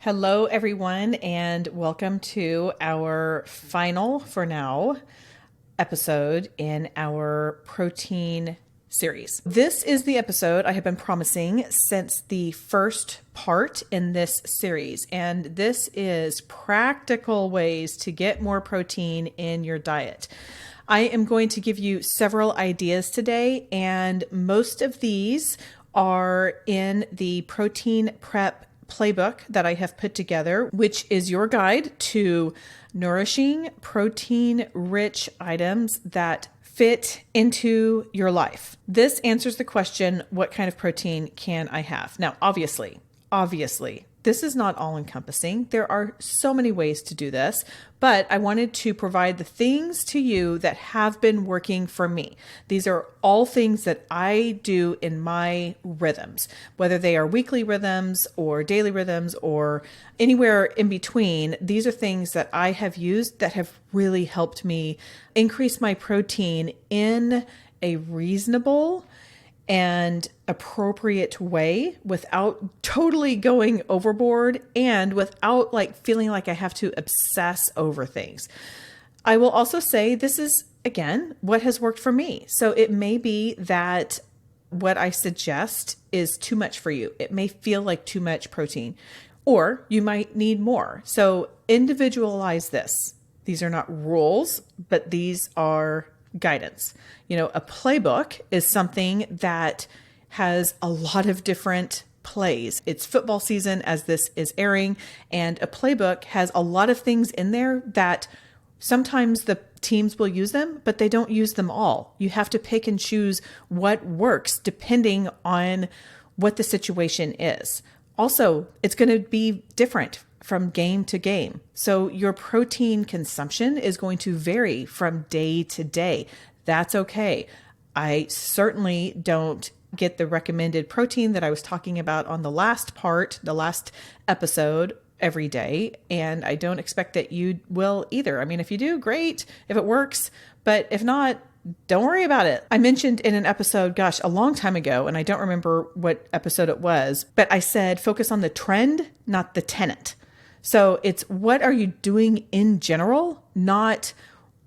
Hello, everyone, and welcome to our final, for now, episode in our protein series. This is the episode I have been promising since the first part in this series, and this is practical ways to get more protein in your diet. I am going to give you several ideas today, and most of these are in the protein prep playbook that I have put together, which is your guide to nourishing, protein-rich items that fit into your life. This answers the question, what kind of protein can I have? Now, obviously, this is not all-encompassing. There are so many ways to do this, but I wanted to provide the things to you that have been working for me. These are all things that I do in my rhythms, whether they are weekly rhythms or daily rhythms or anywhere in between. These are things that I have used that have really helped me increase my protein in a reasonable and appropriate way without totally going overboard and without feeling like I have to obsess over things. I will also say this is, again, what has worked for me. So it may be that what I suggest is too much for you. It may feel like too much protein, or you might need more. So individualize this. These are not rules, but these are guidance. A playbook is something that has a lot of different plays. It's football season as this is airing, and a playbook has a lot of things in there that sometimes the teams will use them, but they don't use them all. You have to pick and choose what works depending on what the situation is. Also, it's going to be different from game to game. So your protein consumption is going to vary from day to day. That's okay. I certainly don't get the recommended protein that I was talking about on the last episode every day. And I don't expect that you will either. I mean, if you do, great, if it works, but if not, don't worry about it. I mentioned in an episode, a long time ago, and I don't remember what episode it was, but I said, focus on the trend, not the tenet. So it's what are you doing in general, not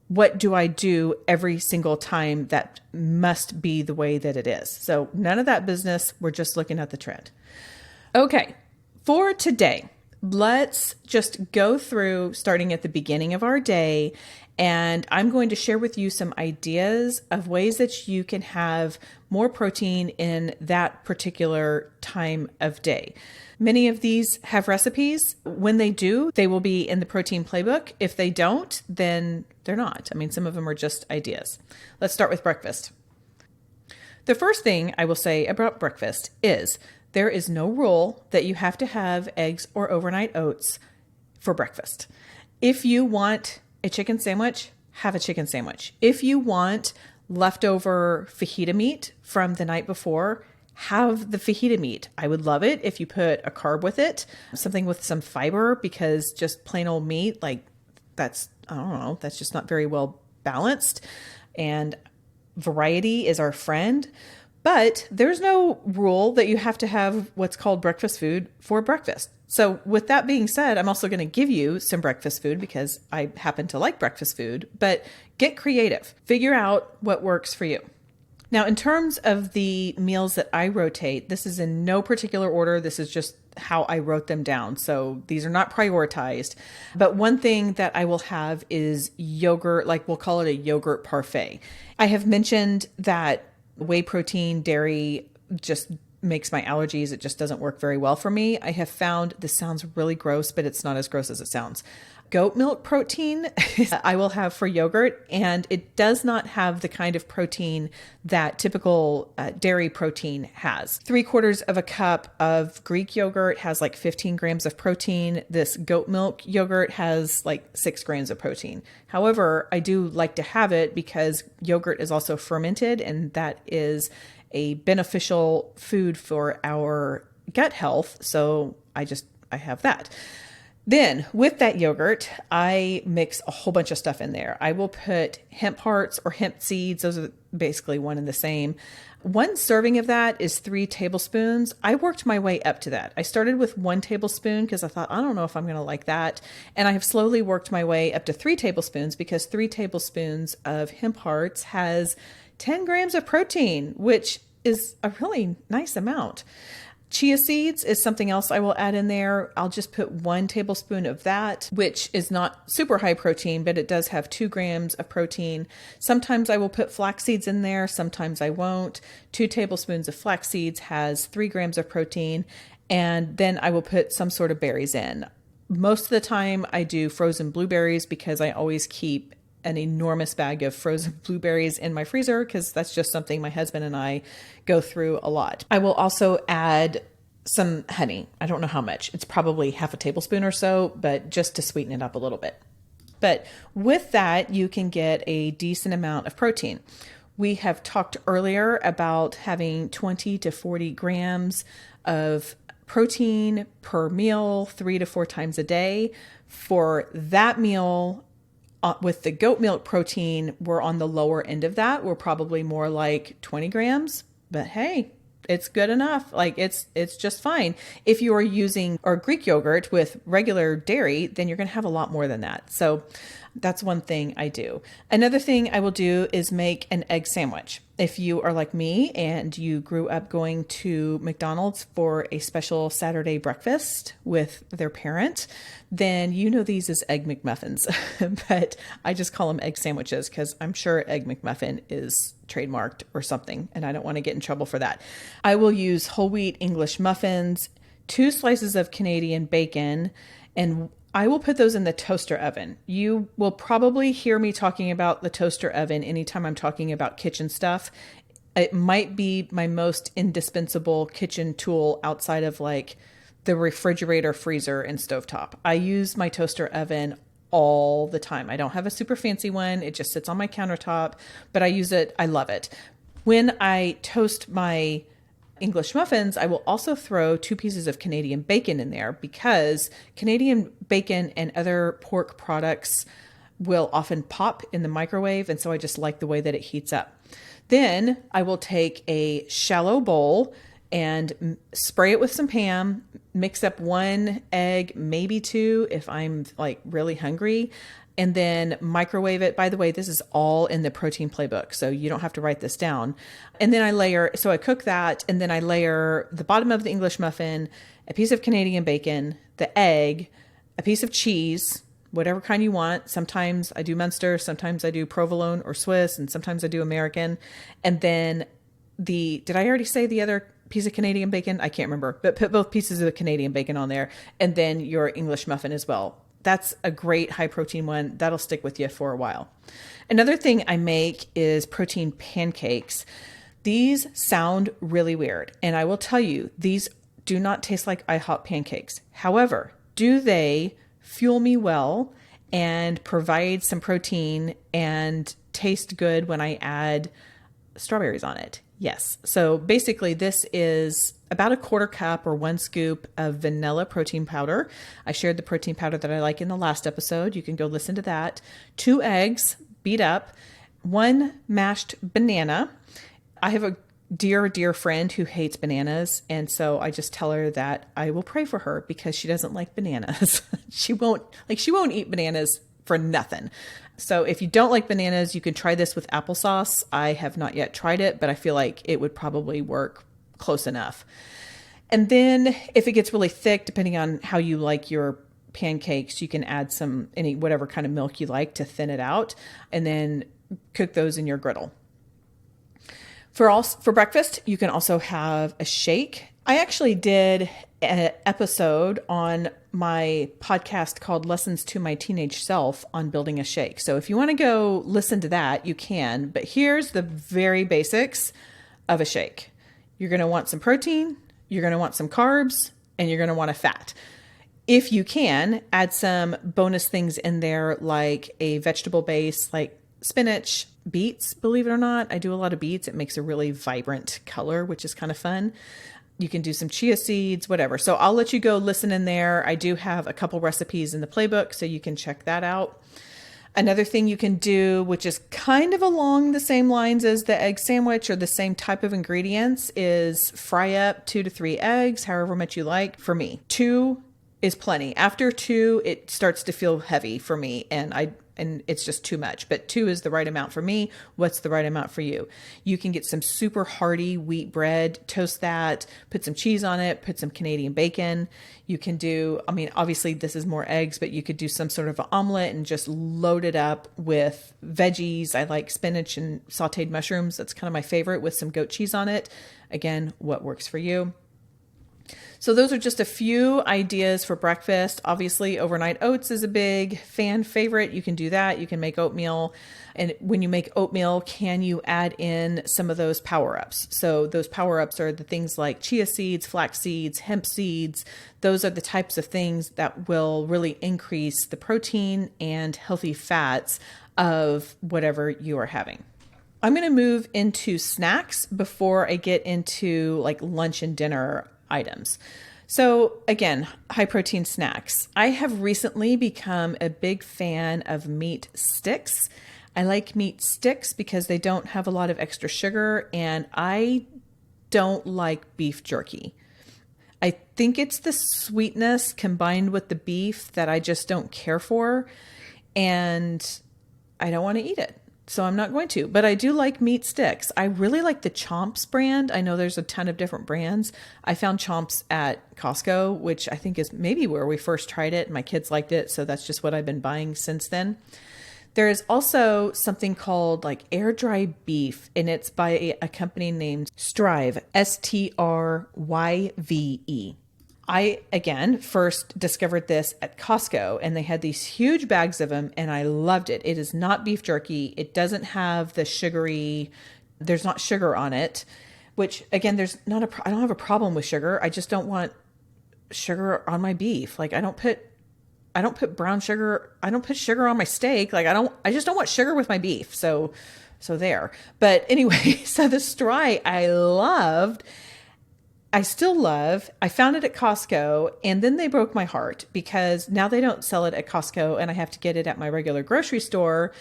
what do I do every single time that must be the way that it is. So none of that business. We're just looking at the trend. Okay, for today, let's just go through starting at the beginning of our day. And I'm going to share with you some ideas of ways that you can have more protein in that particular time of day. Many of these have recipes. When they do, they will be in the protein playbook. If they don't, then they're not. I mean, some of them are just ideas. Let's start with breakfast. The first thing I will say about breakfast is there is no rule that you have to have eggs or overnight oats for breakfast. If you want a chicken sandwich, have a chicken sandwich. If you want leftover fajita meat from the night before, have the fajita meat. I would love it if you put a carb with it, something with some fiber, because just plain old meat, that's just not very well balanced. And variety is our friend. But there's no rule that you have to have what's called breakfast food for breakfast. So with that being said, I'm also going to give you some breakfast food because I happen to like breakfast food, but get creative. Figure out what works for you. Now, in terms of the meals that I rotate, this is in no particular order. This is just how I wrote them down. So these are not prioritized. But one thing that I will have is yogurt, we'll call it a yogurt parfait. I have mentioned that whey protein, dairy just makes my allergies. It just doesn't work very well for me. I have found, this sounds really gross, but it's not as gross as it sounds. Goat milk protein I will have for yogurt, and it does not have the kind of protein that typical dairy protein has. 3/4 of a cup of Greek yogurt has 15 grams of protein. This goat milk yogurt has 6 grams of protein. However, I do like to have it because yogurt is also fermented, and that is a beneficial food for our gut health. So I have that. Then with that yogurt, I mix a whole bunch of stuff in there. I will put hemp hearts or hemp seeds. Those are basically one and the same. One serving of that is 3 tablespoons. I worked my way up to that. I started with 1 tablespoon because I thought, I don't know if I'm going to like that. And I have slowly worked my way up to 3 tablespoons because 3 tablespoons of hemp hearts has 10 grams of protein, which is a really nice amount. Chia seeds is something else I will add in there. I'll just put 1 tablespoon of that, which is not super high protein, but it does have 2 grams of protein. Sometimes I will put flax seeds in there. Sometimes I won't. 2 tablespoons of flax seeds has 3 grams of protein. And then I will put some sort of berries in. Most of the time I do frozen blueberries because I always keep an enormous bag of frozen blueberries in my freezer because that's just something my husband and I go through a lot. I will also add some honey. I don't know how much. It's probably half a tablespoon or so, but just to sweeten it up a little bit. But with that, you can get a decent amount of protein. We have talked earlier about having 20 to 40 grams of protein per meal, 3 to 4 times a day. For that meal, with the goat milk protein, we're on the lower end of that. We're probably more like 20 grams, but hey, it's good enough. Like it's just fine. If you are using or Greek yogurt with regular dairy, then you're going to have a lot more than that. So that's one thing I do. Another thing I will do is make an egg sandwich. If you are like me and you grew up going to McDonald's for a special Saturday breakfast with their parent, then you know these as Egg McMuffins, but I just call them egg sandwiches because I'm sure Egg McMuffin is trademarked or something, and I don't want to get in trouble for that. I will use whole wheat English muffins, 2 slices of Canadian bacon, and I will put those in the toaster oven. You will probably hear me talking about the toaster oven anytime I'm talking about kitchen stuff. It might be my most indispensable kitchen tool outside of like the refrigerator, freezer, and stovetop. I use my toaster oven all the time. I don't have a super fancy one. It just sits on my countertop, but I use it. I love it. When I toast my English muffins, I will also throw 2 pieces of Canadian bacon in there because Canadian bacon and other pork products will often pop in the microwave. And so I just like the way that it heats up. Then I will take a shallow bowl and spray it with some Pam, mix up 1 egg, maybe 2 if I'm like really hungry, and then microwave it. By the way, this is all in the protein playbook, so you don't have to write this down. And then I cook that, and then I layer the bottom of the English muffin, a piece of Canadian bacon, the egg, a piece of cheese, whatever kind you want. Sometimes I do Munster, sometimes I do provolone or Swiss, and sometimes I do American. And then did I already say the other piece of Canadian bacon? I can't remember, but put both pieces of Canadian bacon on there, and then your English muffin as well. That's a great high protein one. That'll stick with you for a while. Another thing I make is protein pancakes. These sound really weird, and I will tell you, these do not taste like IHOP pancakes. However, do they fuel me well and provide some protein and taste good when I add strawberries on it? Yes. So basically this is about a 1/4 cup or 1 scoop of vanilla protein powder. I shared the protein powder that I like in the last episode. You can go listen to that. 2 eggs beat up, 1 mashed banana. I have a dear friend who hates bananas. And so I just tell her that I will pray for her because she doesn't like bananas. She won't eat bananas for nothing. So if you don't like bananas, you can try this with applesauce. I have not yet tried it, but I feel like it would probably work close enough. And then if it gets really thick, depending on how you like your pancakes, you can add whatever kind of milk you like to thin it out, and then cook those in your griddle. For breakfast, you can also have a shake. I actually did an episode on my podcast called Lessons to My Teenage Self on building a shake. So if you want to go listen to that, you can. But here's the very basics of a shake. You're going to want some protein, you're going to want some carbs, and you're going to want a fat. If you can, add some bonus things in there like a vegetable base like spinach, beets, believe it or not. I do a lot of beets. It makes a really vibrant color, which is kind of fun. You can do some chia seeds, whatever. So I'll let you go listen in there. I do have a couple recipes in the playbook, so you can check that out. Another thing you can do, which is kind of along the same lines as the egg sandwich or the same type of ingredients, is fry up 2 to 3 eggs, however much you like. For me, 2 is plenty. After 2, it starts to feel heavy for me, and it's just too much. But 2 is the right amount for me. What's the right amount for you? You can get some super hearty wheat bread, toast that, put some cheese on it, put some Canadian bacon. You can do, I mean, obviously this is more eggs, but you could do some sort of an omelet and just load it up with veggies. I like spinach and sauteed mushrooms. That's kind of my favorite, with some goat cheese on it. Again, what works for you? So those are just a few ideas for breakfast. Obviously, overnight oats is a big fan favorite. You can do that. You can make oatmeal. And when you make oatmeal, can you add in some of those power-ups? So those power-ups are the things like chia seeds, flax seeds, hemp seeds. Those are the types of things that will really increase the protein and healthy fats of whatever you are having. I'm going to move into snacks before I get into like lunch and dinner items. So again, high protein snacks. I have recently become a big fan of meat sticks. I like meat sticks because they don't have a lot of extra sugar, and I don't like beef jerky. I think it's the sweetness combined with the beef that I just don't care for, and I don't want to eat it. So I'm not going to, but I do like meat sticks. I really like the Chomps brand. I know there's a ton of different brands. I found Chomps at Costco, which I think is maybe where we first tried it. My kids liked it, so that's just what I've been buying since then. There is also something called like air dry beef, and it's by a company named Strive, Stryve. I, again, first discovered this at Costco, and they had these huge bags of them, and I loved it. It is not beef jerky. It doesn't have the there's not sugar on it, which again, I don't have a problem with sugar. I just don't want sugar on my beef. Like I don't put brown sugar. I don't put sugar on my steak. Like I just don't want sugar with my beef. So there. But anyway, so the Stry I loved. I still love. I found it at Costco, and then they broke my heart because now they don't sell it at Costco, and I have to get it at my regular grocery store,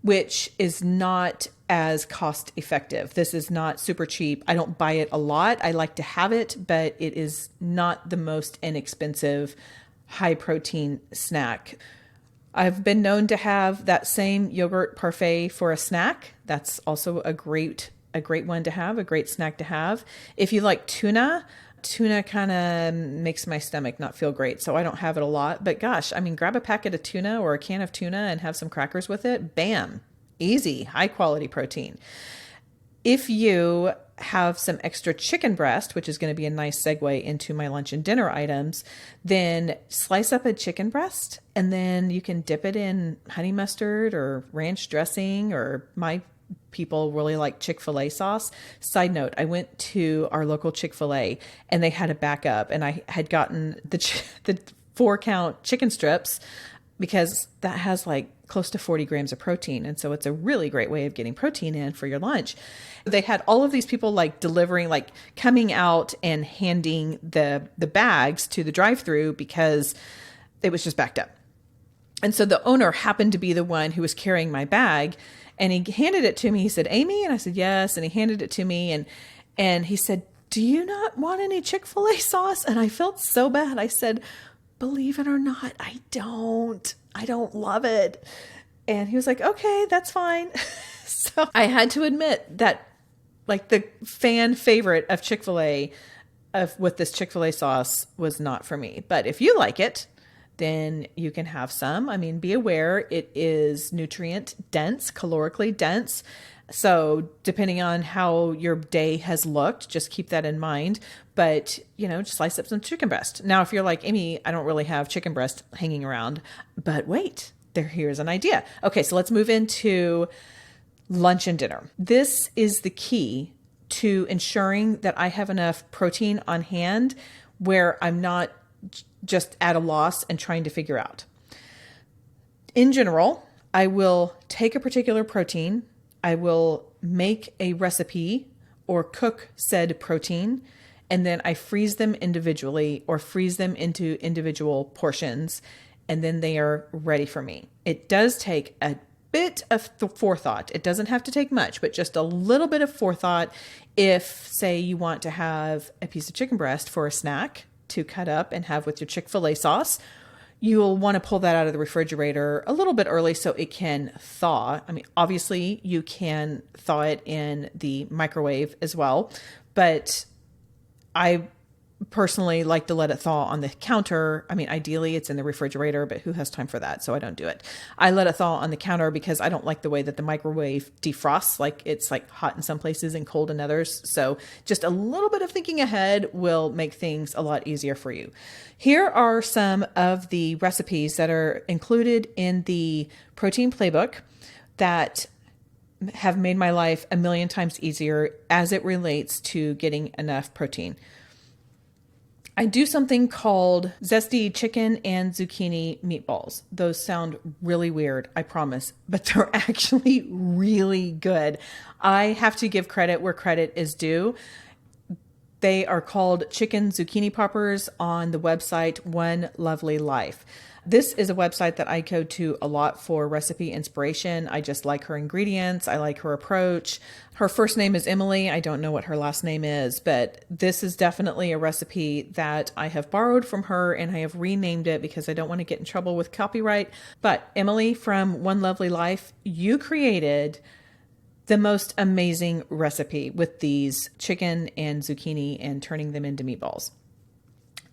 which is not as cost effective. This is not super cheap. I don't buy it a lot. I like to have it, but it is not the most inexpensive high protein snack. I've been known to have that same yogurt parfait for a snack. That's also a great one to have, a great snack to have. If you like tuna kind of makes my stomach not feel great, so I don't have it a lot. But gosh, I mean, grab a packet of tuna or a can of tuna and have some crackers with it. Bam. Easy, high quality protein. If you have some extra chicken breast, which is going to be a nice segue into my lunch and dinner items, then slice up a chicken breast, and then you can dip it in honey mustard or ranch dressing, or my people really like Chick-fil-A sauce. Side note, I went to our local Chick-fil-A and they had a backup, and I had gotten the 4-count chicken strips because that has like close to 40 grams of protein. And so it's a really great way of getting protein in for your lunch. They had all of these people like delivering, like coming out and handing the bags to the drive-through because it was just backed up. And so the owner happened to be the one who was carrying my bag, and he handed it to me. He said, "Amy?" And I said, "Yes." And he handed it to me, and he said, "Do you not want any Chick-fil-A sauce?" And I felt so bad. I said, "Believe it or not, I don't love it." And he was like, "Okay, that's fine." So I had to admit that like the fan favorite of Chick-fil-A with this Chick-fil-A sauce was not for me. But if you like it, then you can have some. I mean, be aware it is nutrient dense, calorically dense. So depending on how your day has looked, just keep that in mind. But, just slice up some chicken breast. Now, if you're like, "Amy, I don't really have chicken breast hanging around," but wait, here's an idea. Okay, so let's move into lunch and dinner. This is the key to ensuring that I have enough protein on hand where I'm not just at a loss and trying to figure out. In general, I will take a particular protein, I will make a recipe or cook said protein, and then I freeze them individually or freeze them into individual portions, and then they are ready for me. It does take a bit of forethought. It doesn't have to take much, but just a little bit of forethought. If, say, you want to have a piece of chicken breast for a snack to cut up and have with your Chick-fil-A sauce, you'll want to pull that out of the refrigerator a little bit early so it can thaw. I mean, obviously you can thaw it in the microwave as well, but I personally like to let it thaw on the counter. I mean, ideally it's in the refrigerator, but who has time for that? So I don't do it. I let it thaw on the counter because I don't like the way that the microwave defrosts. Like it's like hot in some places and cold in others. So just a little bit of thinking ahead will make things a lot easier for you. Here are some of the recipes that are included in the protein playbook that have made my life a million times easier as it relates to getting enough protein. I do something called zesty chicken and zucchini meatballs. Those sound really weird, I promise, but they're actually really good. I have to give credit where credit is due. They are called chicken zucchini poppers on the website One Lovely Life. This is a website that I go to a lot for recipe inspiration. I just like her ingredients. I like her approach. Her first name is Emily. I don't know what her last name is, but this is definitely a recipe that I have borrowed from her and I have renamed it because I don't want to get in trouble with copyright. But Emily from One Lovely Life, you created the most amazing recipe with these chicken and zucchini and turning them into meatballs.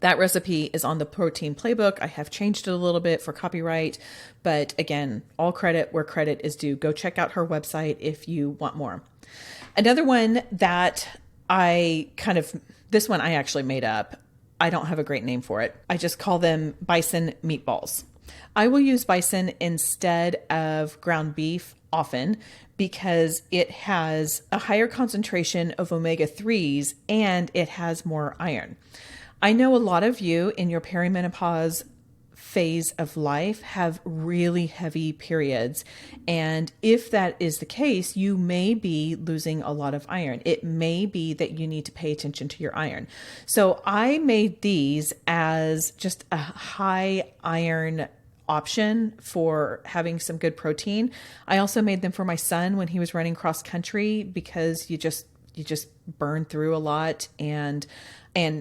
That recipe is on the protein playbook. I have changed it a little bit for copyright, but again, all credit where credit is due. Go check out her website if you want more. Another one that this one I actually made up. I don't have a great name for it. I just call them bison meatballs. I will use bison instead of ground beef often because it has a higher concentration of omega-3s and it has more iron. I know a lot of you in your perimenopause phase of life have really heavy periods. And if that is the case, you may be losing a lot of iron. It may be that you need to pay attention to your iron. So I made these as just a high iron option for having some good protein. I also made them for my son when he was running cross country because you just burn through a lot and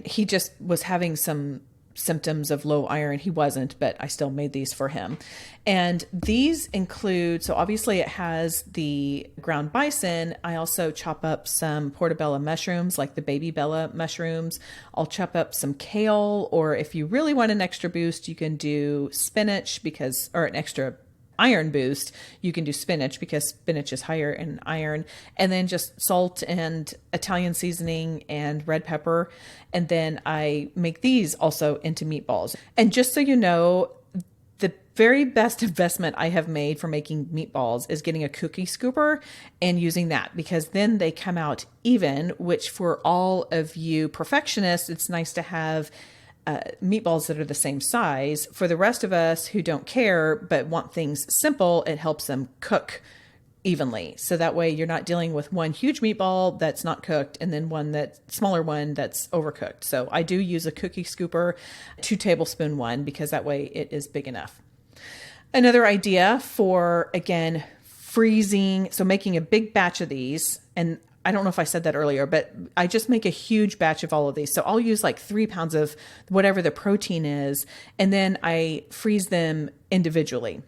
he just was having some symptoms of low iron. He wasn't, but I still made these for him. And these include, so obviously it has the ground bison. I also chop up some portobello mushrooms, like the baby bella mushrooms. I'll chop up some kale, or if you really want an extra boost, you can do spinach or an extra iron boost, you can do spinach because spinach is higher in iron, and then just salt and Italian seasoning and red pepper. And then I make these also into meatballs. And just so you know, the very best investment I have made for making meatballs is getting a cookie scooper and using that, because then they come out even, which for all of you perfectionists, it's nice to have meatballs that are the same size. For the rest of us who don't care but want things simple, it helps them cook evenly. So that way you're not dealing with one huge meatball that's not cooked and then smaller one that's overcooked. So I do use a cookie scooper, 2 tablespoon one, because that way it is big enough. Another idea for, again, freezing, so making a big batch of these, and I don't know if I said that earlier, but I just make a huge batch of all of these. So I'll use like 3 pounds of whatever the protein is, and then I freeze them individually.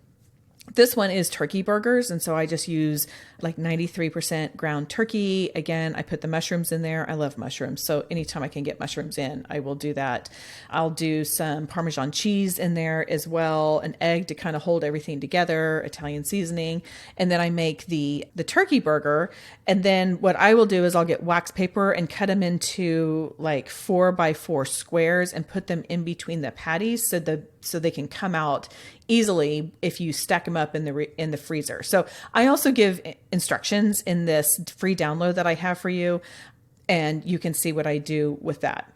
This one is turkey burgers, and so I just use like 93% ground turkey. Again, I put the mushrooms in there. I love mushrooms, so anytime I can get mushrooms in, I will do that. I'll do some Parmesan cheese in there as well, an egg to kind of hold everything together, Italian seasoning, and then I make the turkey burger. And then what I will do is I'll get wax paper and cut them into like 4x4 squares and put them in between the patties so they can come out easily if you stack them up in the freezer. So I also give instructions in this free download that I have for you, and you can see what I do with that.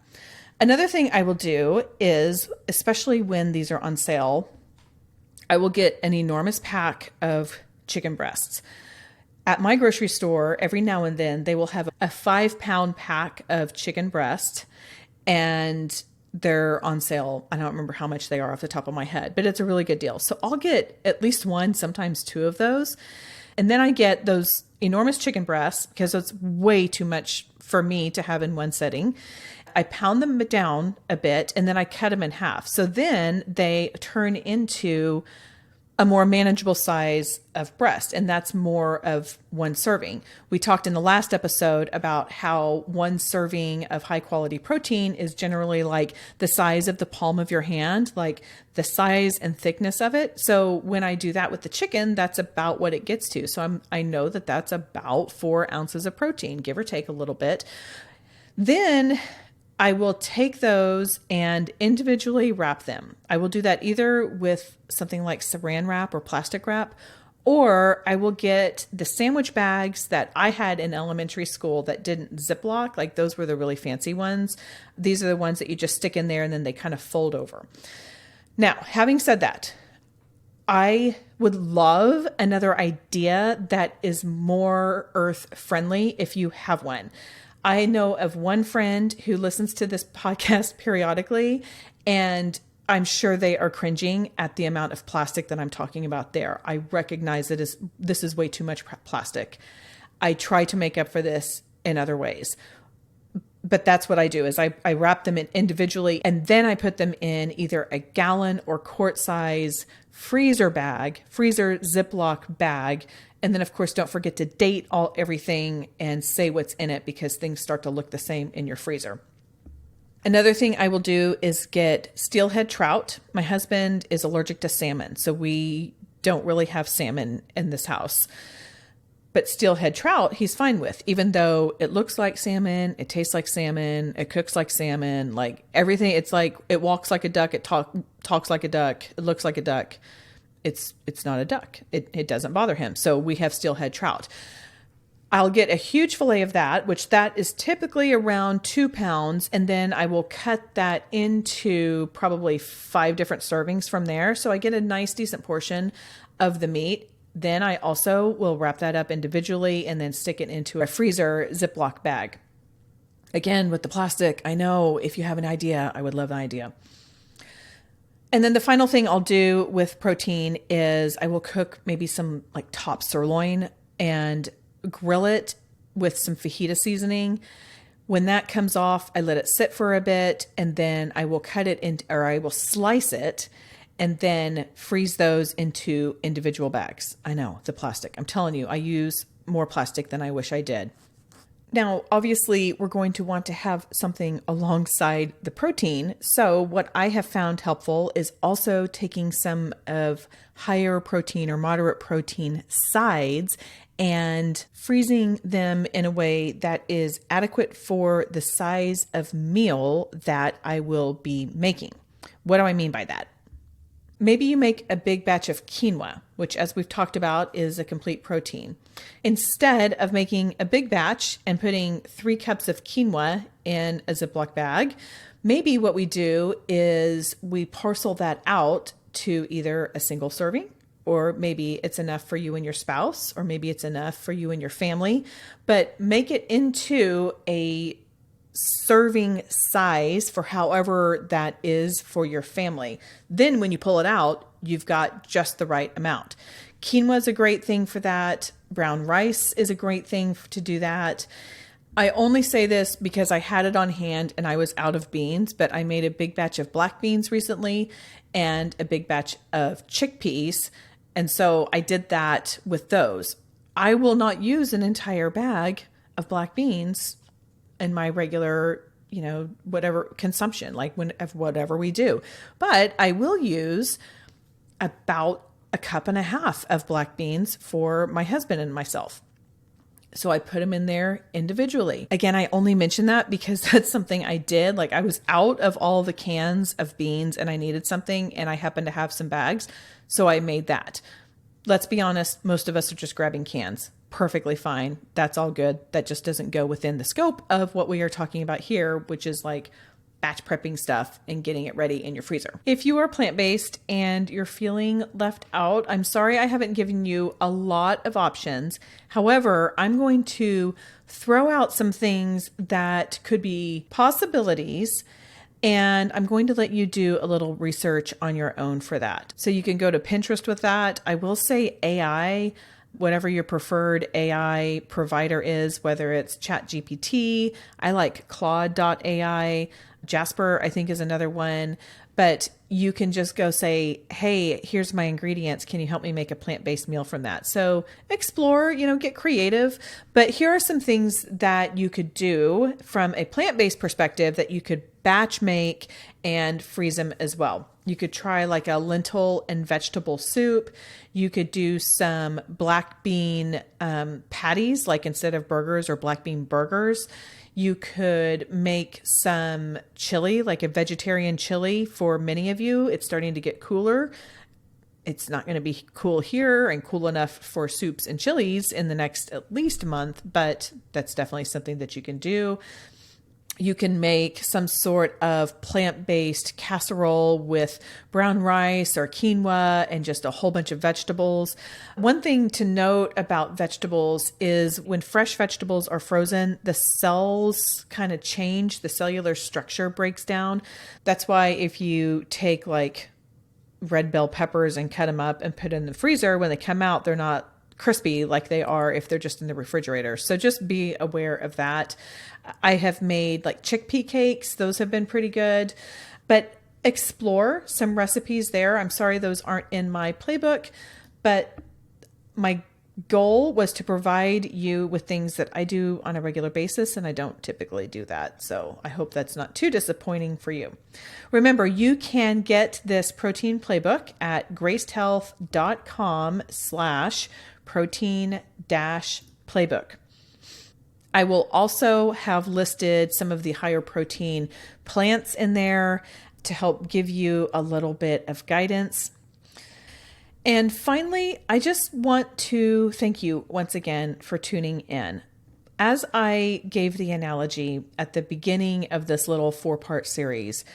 Another thing I will do is, especially when these are on sale, I will get an enormous pack of chicken breasts. At my grocery store, every now and then they will have a 5-pound pack of chicken breast, and they're on sale. I don't remember how much they are off the top of my head, but it's a really good deal. So I'll get at least one, sometimes two of those. And then I get those enormous chicken breasts because it's way too much for me to have in one setting. I pound them down a bit and then I cut them in half. So then they turn into a more manageable size of breast, and that's more of one serving. We talked in the last episode about how one serving of high quality protein is generally like the size of the palm of your hand, like the size and thickness of it. So when I do that with the chicken, that's about what it gets to. So I know that that's about 4 ounces of protein, give or take a little bit. Then I will take those and individually wrap them. I will do that either with something like saran wrap or plastic wrap, or I will get the sandwich bags that I had in elementary school that didn't Ziploc. Like those were the really fancy ones. These are the ones that you just stick in there and then they kind of fold over. Now, having said that, I would love another idea that is more earth friendly if you have one. I know of one friend who listens to this podcast periodically, and I'm sure they are cringing at the amount of plastic that I'm talking about there. I recognize that this is way too much plastic. I try to make up for this in other ways. But that's what I do is I wrap them in individually, and then I put them in either a gallon or quart size freezer Ziploc bag. And then of course, don't forget to date everything and say what's in it because things start to look the same in your freezer. Another thing I will do is get steelhead trout. My husband is allergic to salmon, so we don't really have salmon in this house. But steelhead trout, he's fine with, even though it looks like salmon, it tastes like salmon, it cooks like salmon, like everything. It's like it walks like a duck, it talks like a duck, it looks like a duck. It's not a duck. It doesn't bother him. So we have steelhead trout. I'll get a huge fillet of that, which that is typically around 2 pounds. And then I will cut that into probably 5 different servings from there. So I get a nice, decent portion of the meat. Then I also will wrap that up individually and then stick it into a freezer Ziploc bag. Again, with the plastic, I know if you have an idea, I would love an idea. And then the final thing I'll do with protein is I will cook maybe some like top sirloin and grill it with some fajita seasoning. When that comes off, I let it sit for a bit and then I will I will slice it and then freeze those into individual bags. I know, the plastic. I'm telling you, I use more plastic than I wish I did. Now, obviously, we're going to want to have something alongside the protein. So what I have found helpful is also taking some of higher protein or moderate protein sides and freezing them in a way that is adequate for the size of meal that I will be making. What do I mean by that? Maybe you make a big batch of quinoa, which as we've talked about is a complete protein. Instead of making a big batch and putting 3 cups of quinoa in a Ziploc bag, maybe what we do is we parcel that out to either a single serving, or maybe it's enough for you and your spouse, or maybe it's enough for you and your family, but make it into a serving size for however that is for your family. Then when you pull it out, you've got just the right amount. Quinoa is a great thing for that. Brown rice is a great thing to do that. I only say this because I had it on hand and I was out of beans, but I made a big batch of black beans recently and a big batch of chickpeas. And so I did that with those. I will not use an entire bag of black beans in my regular, whatever consumption, like whatever we do. But I will use about 1.5 cups of black beans for my husband and myself. So I put them in there individually. Again, I only mention that because that's something I did. Like I was out of all the cans of beans and I needed something and I happened to have some bags. So I made that. Let's be honest, most of us are just grabbing cans. Perfectly fine. That's all good. That just doesn't go within the scope of what we are talking about here, which is like batch prepping stuff and getting it ready in your freezer. If you are plant-based and you're feeling left out, I'm sorry I haven't given you a lot of options. However, I'm going to throw out some things that could be possibilities, and I'm going to let you do a little research on your own for that. So you can go to Pinterest with that. I will say AI, whatever your preferred AI provider is, whether it's ChatGPT, I like Claude.ai, Jasper, I think is another one, but you can just go say, hey, here's my ingredients. Can you help me make a plant-based meal from that? So explore, get creative, but here are some things that you could do from a plant-based perspective that you could batch make and freeze them as well. You could try like a lentil and vegetable soup. You could do some black bean patties, like instead of burgers or black bean burgers. You could make some chili, like a vegetarian chili for many of you. It's starting to get cooler. It's not going to be cool here and cool enough for soups and chilies in the next at least month, but that's definitely something that you can do. You can make some sort of plant-based casserole with brown rice or quinoa and just a whole bunch of vegetables. One thing to note about vegetables is when fresh vegetables are frozen, the cells kind of change, the cellular structure breaks down. That's why if you take like red bell peppers and cut them up and put in the freezer, when they come out, they're not crispy like they are if they're just in the refrigerator. So just be aware of that. I have made like chickpea cakes. Those have been pretty good, but explore some recipes there. I'm sorry those aren't in my playbook, but my goal was to provide you with things that I do on a regular basis, and I don't typically do that. So I hope that's not too disappointing for you. Remember, you can get this protein playbook at gracedhealth.com/protein-playbook. I will also have listed some of the higher protein plants in there to help give you a little bit of guidance. And finally, I just want to thank you once again for tuning in. As I gave the analogy at the beginning of this little 4-part series,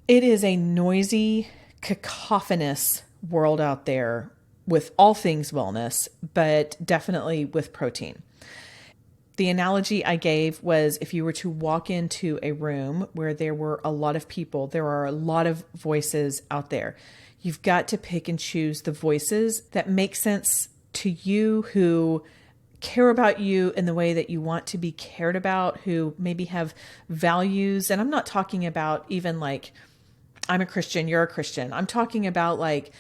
it is a noisy, cacophonous world out there with all things wellness, but definitely with protein. The analogy I gave was if you were to walk into a room where there were a lot of people, there are a lot of voices out there. You've got to pick and choose the voices that make sense to you, who care about you in the way that you want to be cared about, who maybe have values. And I'm not talking about even like, I'm a Christian, you're a Christian. I'm talking about like,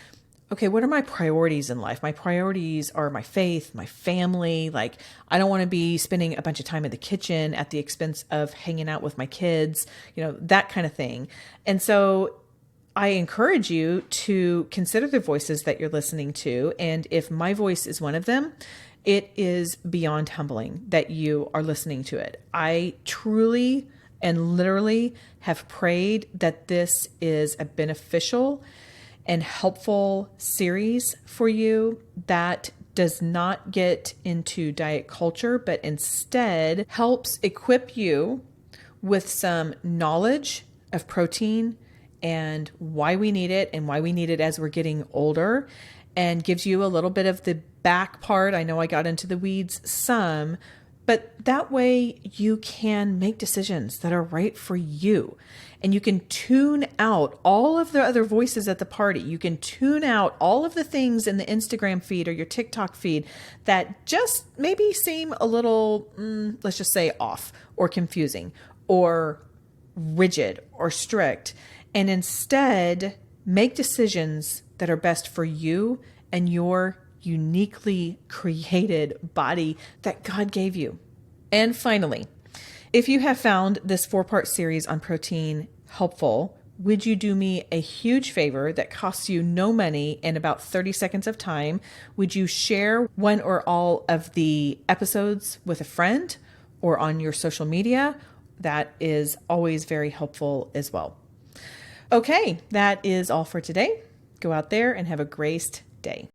okay, what are my priorities in life? My priorities are my faith, my family. Like, I don't want to be spending a bunch of time in the kitchen at the expense of hanging out with my kids, that kind of thing. And so I encourage you to consider the voices that you're listening to. And if my voice is one of them, it is beyond humbling that you are listening to it. I truly and literally have prayed that this is a beneficial and helpful series for you that does not get into diet culture, but instead helps equip you with some knowledge of protein and why we need it and why we need it as we're getting older, and gives you a little bit of the back part. I know I got into the weeds some, but that way you can make decisions that are right for you. And you can tune out all of the other voices at the party. You can tune out all of the things in the Instagram feed or your TikTok feed that just maybe seem a little, let's just say off or confusing or rigid or strict. And instead make decisions that are best for you and your uniquely created body that God gave you. And finally, if you have found this 4-part series on protein helpful, would you do me a huge favor that costs you no money and about 30 seconds of time? Would you share one or all of the episodes with a friend or on your social media? That is always very helpful as well. Okay, that is all for today. Go out there and have a graced day.